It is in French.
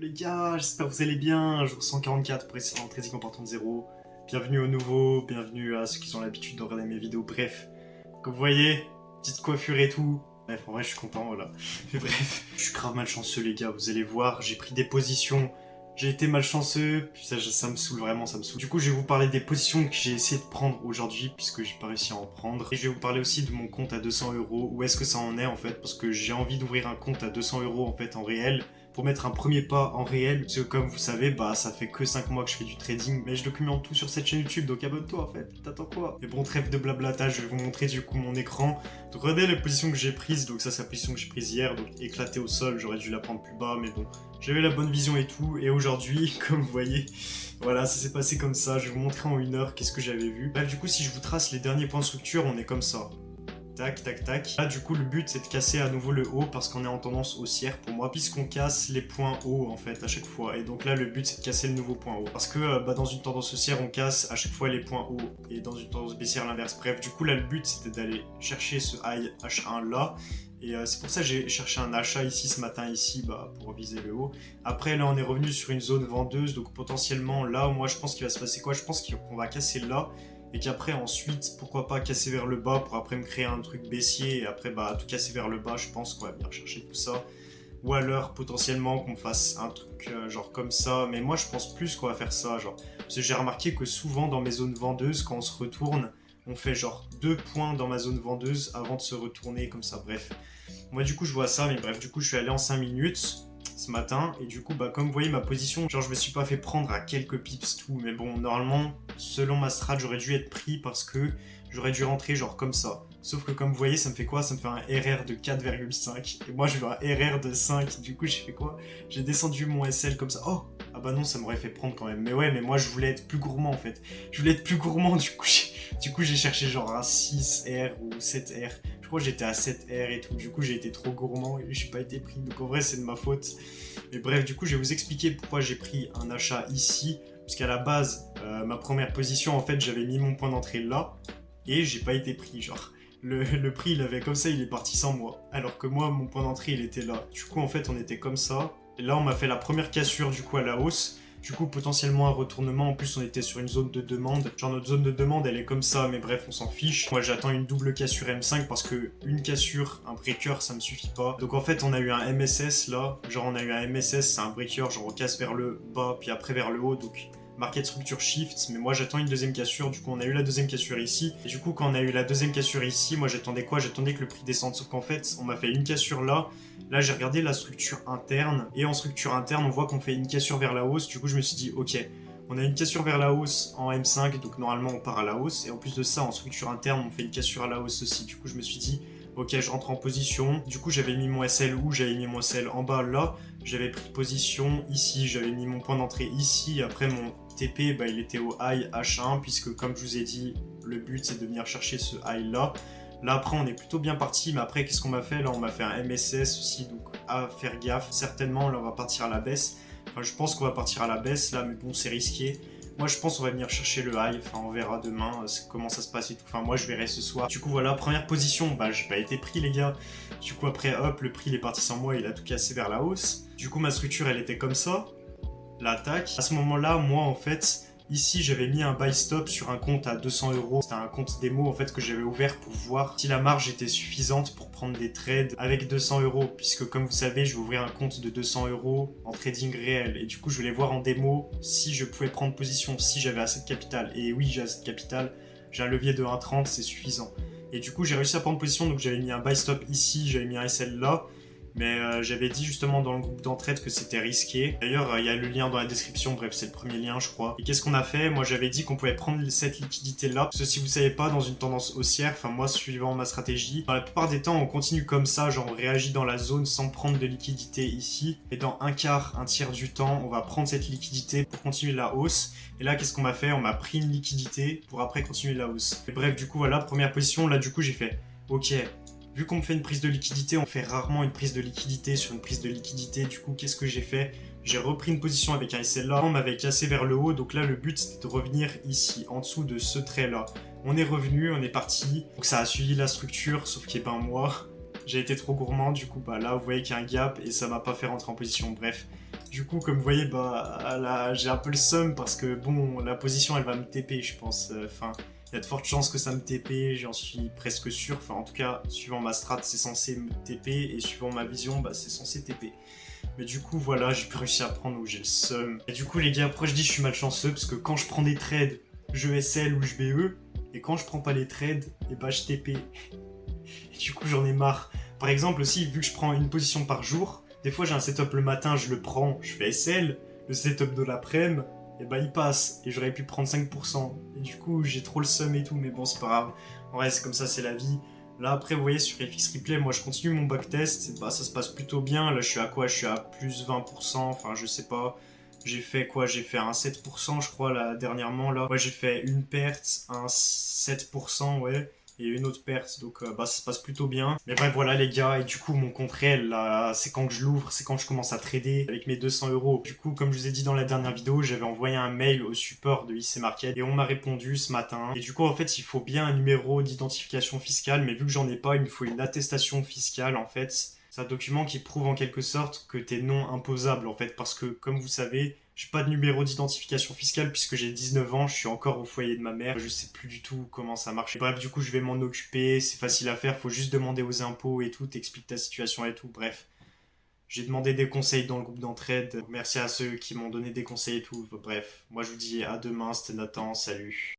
Les gars, j'espère que vous allez bien. Jour 144 pour essayer d'entrer trading en partant de zéro. Bienvenue aux nouveaux, bienvenue à ceux qui ont l'habitude de regarder mes vidéos. Bref, comme vous voyez, petite coiffure et tout. Bref, en vrai, je suis content, voilà. Mais bref, je suis grave malchanceux, les gars. Vous allez voir, j'ai pris des positions. J'ai été malchanceux, puis ça me saoule vraiment, ça me saoule. Du coup, je vais vous parler des positions que j'ai essayé de prendre aujourd'hui, puisque j'ai pas réussi à en prendre. Et je vais vous parler aussi de mon compte à 200 euros, où est-ce que ça en est en fait, parce que j'ai envie d'ouvrir un compte à 200 euros en fait en réel, pour mettre un premier pas en réel, parce que comme vous savez, bah ça fait que 5 mois que je fais du trading, mais je documente tout sur cette chaîne YouTube, donc abonne-toi en fait, t'attends quoi? Mais bon, trêve de blablatage, je vais vous montrer du coup mon écran. Donc regardez la position que j'ai prise, donc ça c'est la position que j'ai prise hier, donc éclatée au sol, j'aurais dû la prendre plus bas, mais bon, j'avais la bonne vision et tout, et aujourd'hui, comme vous voyez, voilà, ça s'est passé comme ça, je vais vous montrer en 1 heure qu'est-ce que j'avais vu. Bref, du coup, si je vous trace les derniers points de structure, on est comme ça. Tac, tac, tac. Là, du coup, le but, c'est de casser à nouveau le haut parce qu'on est en tendance haussière pour moi, puisqu'on casse les points hauts, en fait, à chaque fois. Et donc là, le but, c'est de casser le nouveau point haut. Parce que dans une tendance haussière, on casse à chaque fois les points hauts. Et dans une tendance baissière, l'inverse. Bref, du coup, là, le but, c'était d'aller chercher ce high H1 là. Et c'est pour ça que j'ai cherché un achat ici ce matin, ici, pour viser le haut. Après, là, on est revenu sur une zone vendeuse. Donc potentiellement, là, moi, je pense qu'il va se passer quoi? Je pense qu'on va casser là. Et qu'après ensuite, pourquoi pas casser vers le bas pour après me créer un truc baissier et après tout casser vers le bas, je pense qu'on va venir chercher tout ça. Ou alors potentiellement qu'on fasse un truc genre comme ça, mais moi je pense plus qu'on va faire ça, genre. Parce que j'ai remarqué que souvent dans mes zones vendeuses, quand on se retourne, on fait genre 2 points dans ma zone vendeuse avant de se retourner comme ça, bref. Moi du coup je vois ça, mais bref, du coup je suis allé en 5 minutes ce matin et du coup comme vous voyez ma position, genre je me suis pas fait prendre à quelques pips tout, mais bon normalement selon ma strat j'aurais dû être pris parce que j'aurais dû rentrer genre comme ça. Sauf que comme vous voyez ça me fait quoi? Ça me fait un RR de 4,5 et moi je veux un RR de 5, du coup j'ai fait quoi? J'ai descendu mon SL comme ça. Oh ah bah non, ça m'aurait fait prendre quand même, mais ouais, mais moi je voulais être plus gourmand en fait. Je voulais être plus gourmand, du coup j'ai cherché genre un 6R ou 7R. Je crois que j'étais à 7R et tout, du coup j'ai été trop gourmand et j'ai pas été pris, donc en vrai c'est de ma faute. Mais bref, du coup je vais vous expliquer pourquoi j'ai pris un achat ici, puisqu'à la base, ma première position en fait j'avais mis mon point d'entrée là, et j'ai pas été pris, genre. Le prix il avait comme ça, il est parti sans moi, alors que moi mon point d'entrée il était là. Du coup en fait on était comme ça, et là on m'a fait la première cassure du coup à la hausse. Du coup, potentiellement un retournement. En plus, on était sur une zone de demande. Genre, notre zone de demande, elle est comme ça, mais bref, on s'en fiche. Moi, j'attends une double cassure M5 parce que une cassure, un breaker, ça me suffit pas. Donc, en fait, on a eu un MSS là. Genre, on a eu un MSS, c'est un breaker. Genre, on casse vers le bas, puis après vers le haut. Donc, market structure shift. Mais moi, j'attends une deuxième cassure. Du coup, on a eu la deuxième cassure ici. Et du coup, quand on a eu la deuxième cassure ici, moi, j'attendais quoi? J'attendais que le prix descende. Sauf qu'en fait, on m'a fait une cassure là. Là, j'ai regardé la structure interne, et en structure interne, on voit qu'on fait une cassure vers la hausse. Du coup, je me suis dit, ok, on a une cassure vers la hausse en M5, donc normalement, on part à la hausse. Et en plus de ça, en structure interne, on fait une cassure à la hausse aussi. Du coup, je me suis dit, ok, je rentre en position. Du coup, j'avais mis mon SL où? J'avais mis mon SL en bas là. J'avais pris position ici. J'avais mis mon point d'entrée ici. Après, mon TP, il était au high H1, puisque comme je vous ai dit, le but, c'est de venir chercher ce high là. Là après on est plutôt bien parti, mais après qu'est-ce qu'on m'a fait? Là on m'a fait un MSS aussi, donc à faire gaffe. Certainement là on va partir à la baisse. Enfin je pense qu'on va partir à la baisse là, mais bon c'est risqué. Moi je pense qu'on va venir chercher le high, enfin on verra demain comment ça se passe et tout. Enfin moi je verrai ce soir. Du coup voilà, première position, j'ai pas été pris les gars. Du coup après hop, le prix il est parti sans moi, il a tout cassé vers la hausse. Du coup ma structure elle était comme ça. L'attaque. À ce moment-là, moi en fait, ici j'avais mis un buy stop sur un compte à 200 euros. C'était un compte démo en fait que j'avais ouvert pour voir si la marge était suffisante pour prendre des trades avec 200 euros. Puisque comme vous savez, je vais ouvrir un compte de 200 euros en trading réel. Et du coup, je voulais voir en démo si je pouvais prendre position, si j'avais assez de capital. Et oui, j'ai assez de capital. J'ai un levier de 1,30, c'est suffisant. Et du coup, j'ai réussi à prendre position. Donc j'avais mis un buy stop ici, j'avais mis un SL là. Mais j'avais dit justement dans le groupe d'entraide que c'était risqué. D'ailleurs, il y a le lien dans la description, bref, c'est le premier lien, je crois. Et qu'est-ce qu'on a fait? Moi, j'avais dit qu'on pouvait prendre cette liquidité-là. Parce que si vous savez pas, dans une tendance haussière, enfin moi, suivant ma stratégie, dans la plupart des temps, on continue comme ça, genre on réagit dans la zone sans prendre de liquidité ici. Et dans un tiers du temps, on va prendre cette liquidité pour continuer la hausse. Et là, qu'est-ce qu'on m'a fait? On m'a pris une liquidité pour après continuer la hausse. Et bref, du coup, voilà, première position. Là, du coup, j'ai fait, ok, vu qu'on me fait une prise de liquidité, on fait rarement une prise de liquidité sur une prise de liquidité. Du coup, qu'est-ce que j'ai fait? J'ai repris une position avec un SL-là. On m'avait cassé vers le haut. Donc là, le but, c'était de revenir ici, en dessous de ce trait-là. On est revenu, on est parti. Donc ça a suivi la structure, sauf qu'il moi, j'ai été trop gourmand. Du coup, là, vous voyez qu'il y a un gap et ça m'a pas fait rentrer en position. Bref, Du coup, comme vous voyez, bah là, j'ai un peu le seum parce que bon, la position elle va me TP, je pense. Enfin, il y a de fortes chances que ça me TP, j'en suis presque sûr. Enfin, en tout cas, suivant ma strat, c'est censé me TP et suivant ma vision, bah c'est censé TP. Mais du coup, voilà, j'ai plus réussi à prendre où j'ai le seum. Et du coup, les gars, pourquoi je dis que je suis malchanceux? Parce que quand je prends des trades, je SL ou je BE. Et quand je prends pas les trades, et bah je TP. Et du coup, j'en ai marre. Par exemple, aussi, vu que je prends une position par jour, des fois j'ai un setup le matin, je le prends, je fais SL. Le setup de l'après-midi, et bah il passe. Et j'aurais pu prendre 5%. Et du coup, j'ai trop le seum et tout, mais bon, c'est pas grave. En vrai, c'est comme ça, c'est la vie. Là, après, vous voyez, sur FX Replay, moi je continue mon backtest. Et bah, ça se passe plutôt bien. Là, je suis à quoi? Je suis à plus 20%. Enfin, je sais pas. J'ai fait quoi? J'ai fait un 7%, je crois, là, dernièrement. Là, ouais, j'ai fait une perte, un 7%, ouais, et une autre perte, donc bah, ça se passe plutôt bien. Mais bref, voilà les gars, et du coup, mon compte réel, là, c'est quand que je l'ouvre, c'est quand je commence à trader avec mes 200 euros. Du coup, comme je vous ai dit dans la dernière vidéo, j'avais envoyé un mail au support de IC Market et on m'a répondu ce matin. Et du coup, en fait, il faut bien un numéro d'identification fiscale, mais vu que j'en ai pas, il me faut une attestation fiscale, en fait. C'est un document qui prouve en quelque sorte que t'es non imposable, en fait, parce que, comme vous savez, j'ai pas de numéro d'identification fiscale puisque j'ai 19 ans, je suis encore au foyer de ma mère, je sais plus du tout comment ça marche. Bref, du coup, je vais m'en occuper, c'est facile à faire, faut juste demander aux impôts et tout, t'expliques ta situation et tout, bref. J'ai demandé des conseils dans le groupe d'entraide, merci à ceux qui m'ont donné des conseils et tout, bref. Moi, je vous dis à demain, c'était Nathan, salut.